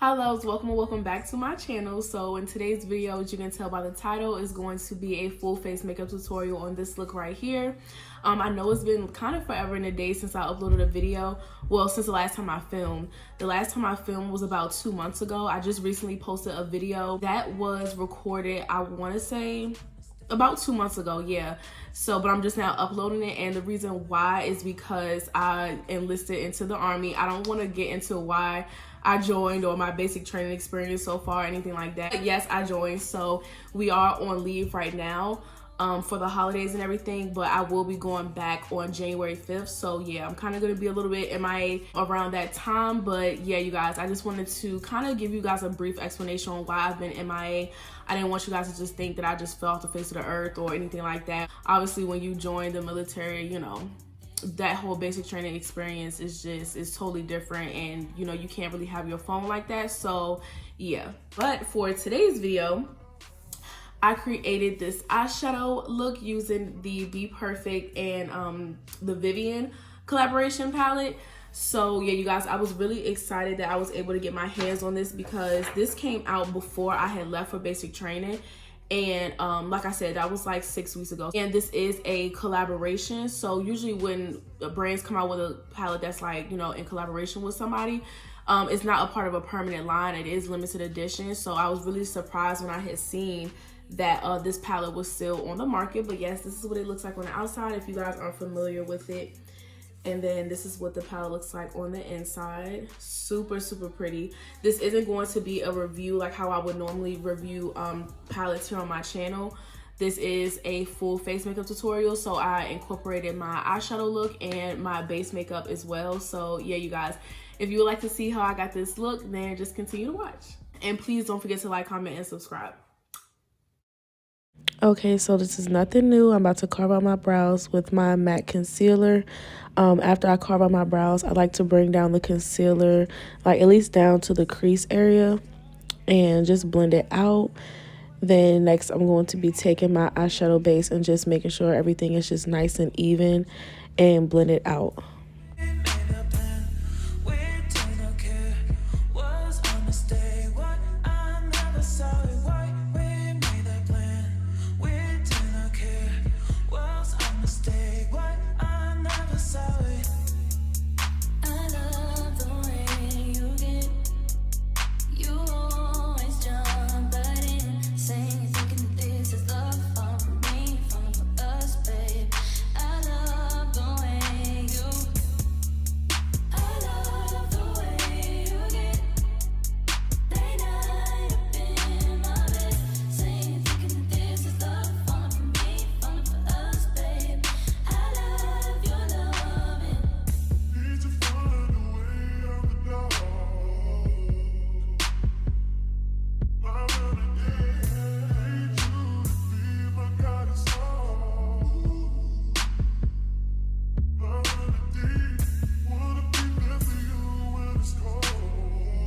Hello, welcome back to my channel. So in today's video, as you can tell by the title, is going to be a full face makeup tutorial on this look right here. I know it's been kind of forever and a day since I uploaded a video. Well, since the last time I filmed. The last time I filmed was about 2 months ago. I just recently posted a video that was recorded, I want to say about 2 months ago, yeah. So, but I'm just now uploading it, and the reason why is because I enlisted into the Army. I don't want to get into why I joined or my basic training experience so far, anything like that. But yes, I joined, so we are on leave right now for the holidays and everything, but I will be going back on January 5th. So yeah, I'm kind of going to be a little bit MIA around that time. But yeah, you guys, I just wanted to kind of give you guys a brief explanation on why I've been MIA. I didn't want you guys to just think that I just fell off the face of the earth or anything like that. Obviously, when you join the military, you know, that whole basic training experience is totally different, and you know, you can't really have your phone like that. So yeah, but for today's video, I created this eyeshadow look using the Bperfect and the Vivienne collaboration palette. So yeah, you guys, I was really excited that I was able to get my hands on this because this came out before I had left for basic training. And like I said, that was like 6 weeks ago. And this is a collaboration. So usually when brands come out with a palette that's like, you know, in collaboration with somebody, it's not a part of a permanent line. It is limited edition. So I was really surprised when I had seen that this palette was still on the market. But yes, this is what it looks like on the outside if you guys aren't familiar with it. And then this is what the palette looks like on the inside. Super pretty. This isn't going to be a review like how I would normally review palettes here on my channel. This is a full face makeup tutorial, so I incorporated my eyeshadow look and my base makeup as well. So yeah, you guys, if you would like to see how I got this look, then just continue to watch. And please don't forget to like, comment, and subscribe. Okay, so this is nothing new. I'm about to carve out my brows with my matte concealer. After I carve out my brows, I like to bring down the concealer, like at least down to the crease area, and just blend it out. Then next, I'm going to be taking my eyeshadow base and just making sure everything is just nice and even and blend it out.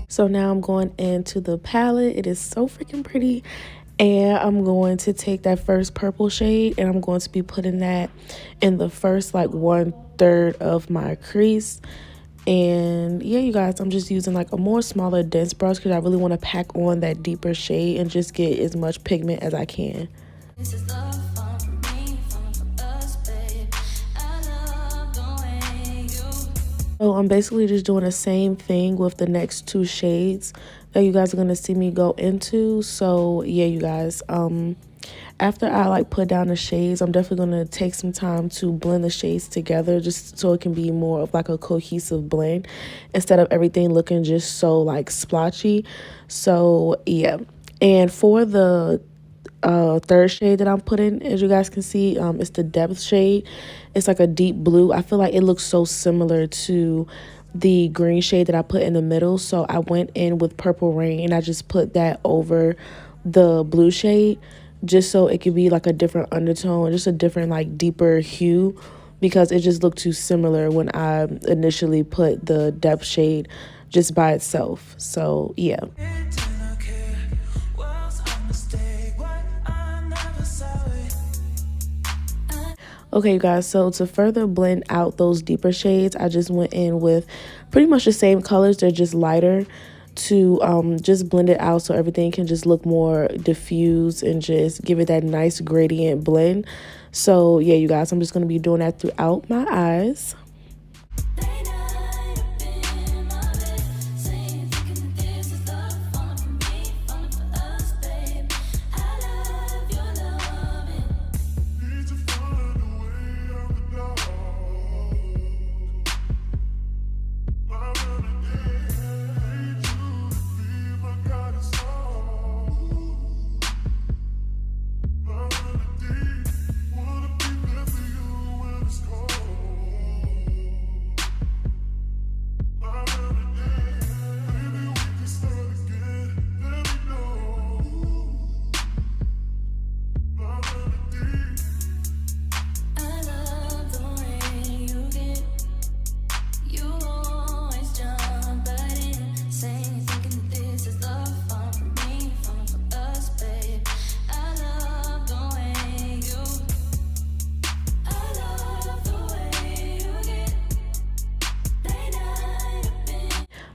So now I'm going into the palette. It is so freaking pretty. And I'm going to take that first purple shade and I'm going to be putting that in the first like 1/3 of my crease. And yeah, you guys, I'm just using like a more smaller dense brush because I really want to pack on that deeper shade and just get as much pigment as I can. So I'm basically just doing the same thing with the next 2 shades that you guys are going to see me go into. So yeah, you guys, after I like put down the shades, I'm definitely going to take some time to blend the shades together just so it can be more of like a cohesive blend instead of everything looking just so like splotchy. So yeah, and for the third shade that I'm putting, as you guys can see, it's the depth shade. It's like a deep blue. I feel like it looks so similar to the green shade that I put in the middle. So I went in with Purple Rain and I just put that over the blue shade just so it could be like a different undertone, just a different like deeper hue, because it just looked too similar when I initially put the depth shade just by itself. So yeah. Okay, you guys, so to further blend out those deeper shades, I just went in with pretty much the same colors. They're just lighter. to just blend it out so everything can just look more diffused and just give it that nice gradient blend. So yeah, you guys, I'm just going to be doing that throughout my eyes.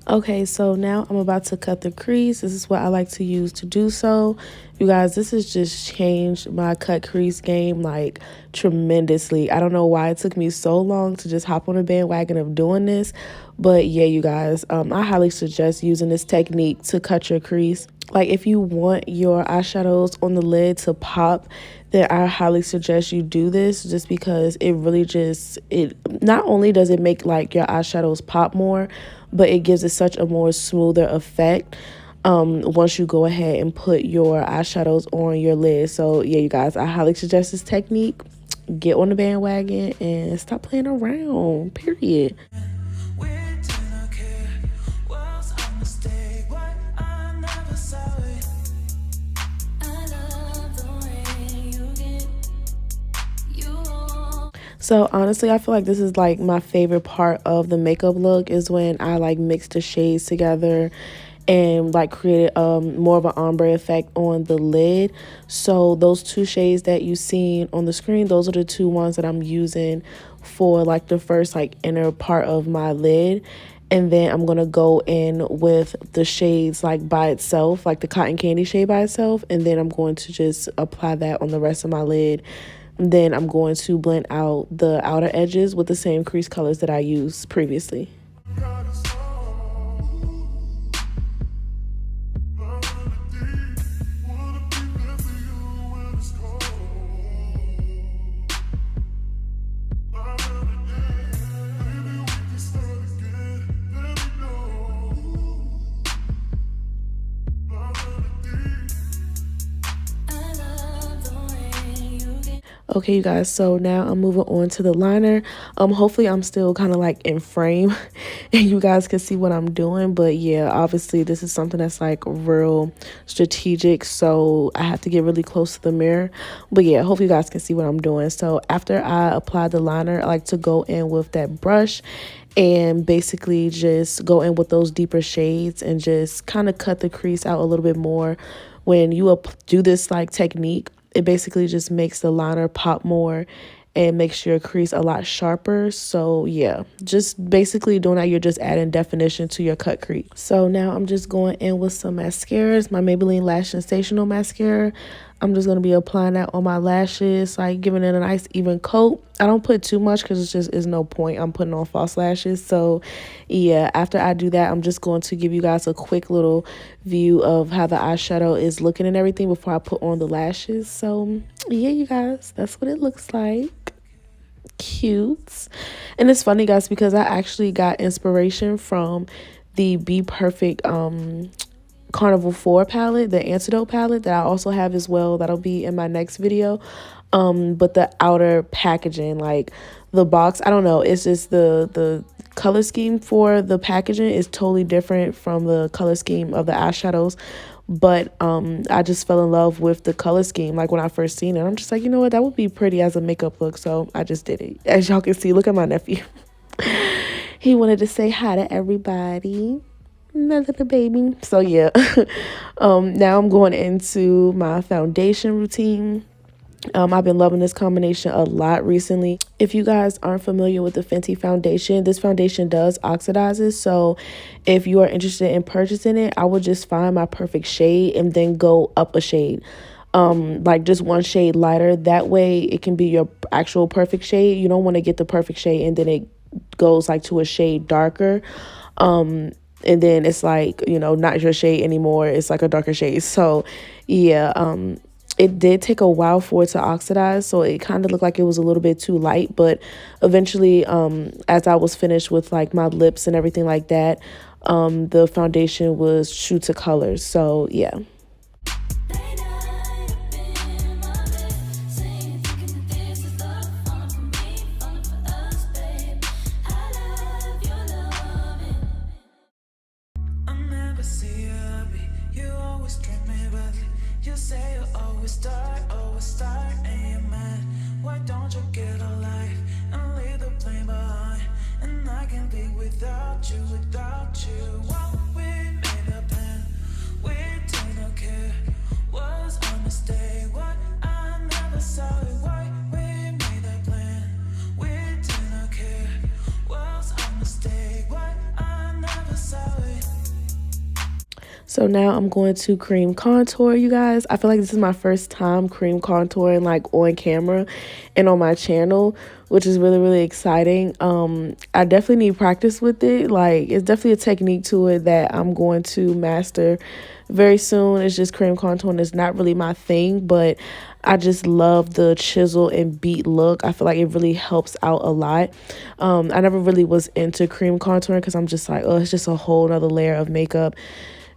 Okay, so now I'm about to cut the crease. This is what I like to use to do so. You guys, this has just changed my cut crease game like tremendously. I don't know why it took me so long to just hop on a bandwagon of doing this. But yeah, you guys, I highly suggest using this technique to cut your crease. Like if you want your eyeshadows on the lid to pop, then I highly suggest you do this, just because it really just, it not only does it make like your eyeshadows pop more, but it gives it such a more smoother effect once you go ahead and put your eyeshadows on your lid. So yeah, you guys, I highly suggest this technique. Get on the bandwagon and stop playing around, period. So honestly, I feel like this is like my favorite part of the makeup look, is when I like mix the shades together and like create more of an ombre effect on the lid. So those two shades that you seen on the screen, those are the two ones that I'm using for like the first like inner part of my lid. And then I'm gonna go in with the shades like by itself, like the cotton candy shade by itself, and then I'm going to just apply that on the rest of my lid. Then I'm going to blend out the outer edges with the same crease colors that I used previously. Okay, you guys, so now I'm moving on to the liner. Hopefully I'm still kind of like in frame and you guys can see what I'm doing. But yeah, obviously this is something that's like real strategic, so I have to get really close to the mirror. But yeah, hope you guys can see what I'm doing. So after I apply the liner, I like to go in with that brush and basically just go in with those deeper shades and just kind of cut the crease out a little bit more. When you do this like technique, it basically just makes the liner pop more and makes your crease a lot sharper. So yeah, just basically doing that, you're just adding definition to your cut crease. So now I'm just going in with some mascaras, my Maybelline Lash Sensational mascara. I'm just going to be applying that on my lashes, like giving it a nice even coat. I don't put too much because it's just is no point. I'm putting on false lashes. So yeah, after I do that, I'm just going to give you guys a quick little view of how the eyeshadow is looking and everything before I put on the lashes. So yeah, you guys, that's what it looks like. Cute. And it's funny, guys, because I actually got inspiration from the Bperfect Carnival 4 palette, the Antidote palette that I also have as well. That'll be in my next video. But the outer packaging, like the box, I don't know, it's just the color scheme for the packaging is totally different from the color scheme of the eyeshadows. But I just fell in love with the color scheme like when I first seen it. I'm just like, you know what, that would be pretty as a makeup look. So I just did it. As y'all can see, look at my nephew. He wanted to say hi to everybody. My little baby. So yeah. Now I'm going into my foundation routine. I've been loving this combination a lot recently. If you guys aren't familiar with the Fenty foundation, this foundation does oxidizes. So if you are interested in purchasing it, I would just find my perfect shade and then go up a shade. Like just one shade lighter. That way it can be your actual perfect shade. You don't want to get the perfect shade and then it goes like to a shade darker. And then it's like, you know, not your shade anymore. It's like a darker shade. So yeah, it did take a while for it to oxidize, so it kind of looked like it was a little bit too light, but eventually as I was finished with like my lips and everything like that, the foundation was true to colors. So yeah. So now I'm going to cream contour, you guys. I feel like this is my first time cream contouring like on camera and on my channel, which is really, really exciting. I definitely need practice with it. Like, it's definitely a technique to it that I'm going to master very soon. It's just cream contouring is not really my thing, but I just love the chisel and beat look. I feel like it really helps out a lot. I never really was into cream contouring because I'm just like, oh, it's just a whole nother layer of makeup.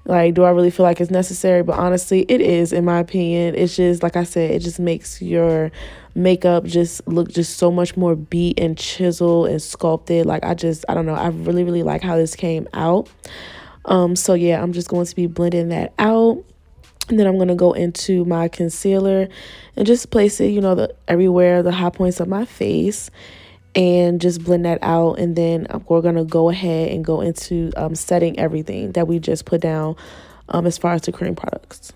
Like, do I really feel like it's necessary? But honestly, it is, in my opinion. It's just, like I said, it just makes your makeup just look just so much more beat and chisel and sculpted. Like, I don't know. I really, really like how this came out. So yeah, I'm just going to be blending that out. And then I'm going to go into my concealer and just place it, you know, everywhere, the high points of my face, and just blend that out. And then we're going to go ahead and go into setting everything that we just put down as far as the cream products.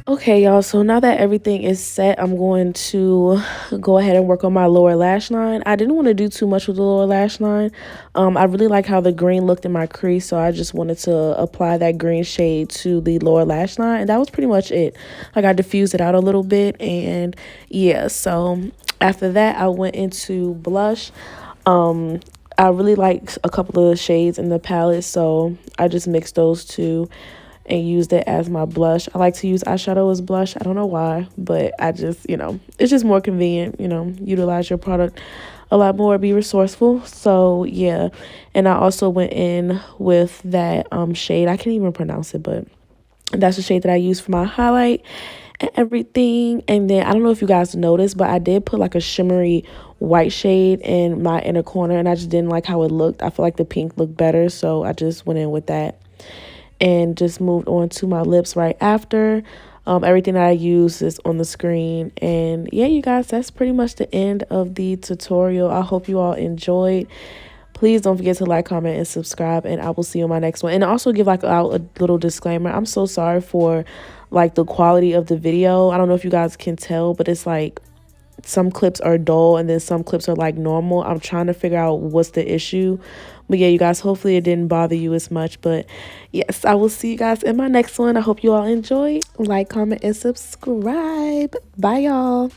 Okay, y'all, so now that everything is set, I'm going to go ahead and work on my lower lash line. I didn't want to do too much with the lower lash line. I really like how the green looked in my crease, so I just wanted to apply that green shade to the lower lash line, and that was pretty much it. Like, I diffused it out a little bit, and yeah, so after that, I went into blush. I really like a couple of shades in the palette, so I just mixed those two and used it as my blush. I like to use eyeshadow as blush. I don't know why, but I just, you know, it's just more convenient, you know, utilize your product a lot more, be resourceful. So yeah, and I also went in with that shade. I can't even pronounce it, but that's the shade that I use for my highlight and everything. And then I don't know if you guys noticed, but I did put like a shimmery white shade in my inner corner, and I just didn't like how it looked. I feel like the pink looked better, so I just went in with that and just moved on to my lips right after. Everything that I use is on the screen. And yeah, you guys, that's pretty much the end of the tutorial. I hope you all enjoyed. Please don't forget to like, comment, and subscribe, and I will see you on my next one. And also give like out a little disclaimer. I'm so sorry for like the quality of the video. I don't know if you guys can tell, but it's like some clips are dull and then some clips are like normal. I'm trying to figure out what's the issue. But yeah, you guys, hopefully it didn't bother you as much. But yes, I will see you guys in my next one. I hope you all enjoy. Like, comment, and subscribe. Bye, y'all.